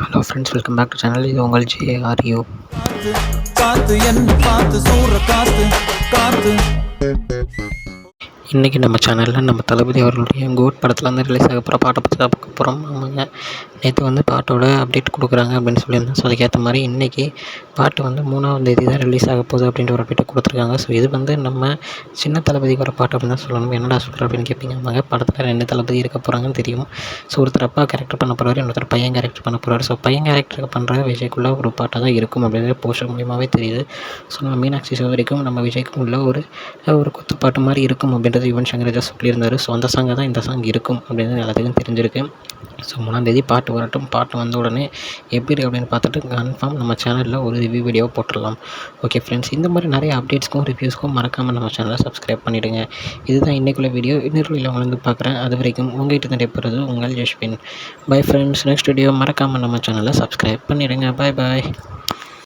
Hello friends, welcome back to channel. இது உங்கள் ஜேஆர்யூ. காத்து காத்து என்ன பார்த்து சூற காத்து காத்து. இன்றைக்கி நம்ம சேனலில் நம்ம தளபதி அவர்களுடைய கோட் படத்தில் வந்து ரிலீஸ் ஆக போகிற பாட்டை பற்றி தான் பார்க்க போகிறோம். ஆமாங்க, நேற்று வந்து பாட்டோட அப்டேட் கொடுக்குறாங்க அப்படின்னு சொல்லியிருந்தேன். ஸோ அதுக்கேற்ற மாதிரி இன்றைக்கி பாட்டு வந்து 3ஆம் தேதி தான் ரிலீஸ் ஆக போகுது அப்படின்ற ஒரு அப்டேட் கொடுத்துருக்காங்க. ஸோ இது வந்து நம்ம சின்ன தளபதிக்கு வர பாட்டு அப்படின்னு தான் சொல்லணும். என்னடா சொல்கிற அப்படின்னு கேட்பீங்க. ஆமாங்க, படத்தில் 2 தளபதி இருக்க போகிறாங்கன்னு தெரியும். ஸோ ஒருத்தர் அப்பா கேரக்டர் பண்ண போகிறாரு, இன்னொருத்தர் பையன் கேரக்டர் பண்ண போகிறாரு. ஸோ பையன் கேரக்டர் பண்ணுற விஜய்க்குள்ள ஒரு பாட்டாக தான் இருக்கும் அப்படின்றது போஸ்டர் மூலியமாகவே தெரியுது. ஸோ நம்ம மீனாட்சி சௌதரிக்கும் நம்ம விஜய்க்கும் உள்ள ஒரு குத்துப்பாட்டு மாதிரி இருக்கும் அப்படின்றது யுவன் சங்கர் ராஜா சொல்லியிருந்தார். ஸோ அந்த சாங்கை தான் இந்த சாங் இருக்கும் அப்படின்றது எல்லாத்துக்கும் தெரிஞ்சிருக்கு. ஸோ 3ஆம் தேதி பாட்டு வரட்டும். பாட்டு வந்த உடனே எப்படி இருக்குது அப்படின்னு பார்த்துட்டு கன்ஃபார்ம் நம்ம சேனலில் ஒரு ரிவ்யூ வீடியோவை போட்டுடலாம். ஓகே ஃப்ரெண்ட்ஸ், இந்த மாதிரி நிறைய அப்டேட்ஸ்க்கும் ரிவ்யூஸ்க்கும் மறக்காமல் நம்ம சேனலை சப்ஸ்கிரைப் பண்ணிவிடுங்க. இதுதான் இன்றைக்குள்ள வீடியோ. இன்னொரு வீடியோ வந்து பார்க்குறேன். அது வரைக்கும் உங்கள்கிட்ட நடைபெறுறது உங்கள் Jaswin. Bye friends. Next video மறக்காமல் நம்ம சேனலை சப்ஸ்கிரைப் பண்ணிவிடுங்க. பாய் பாய்.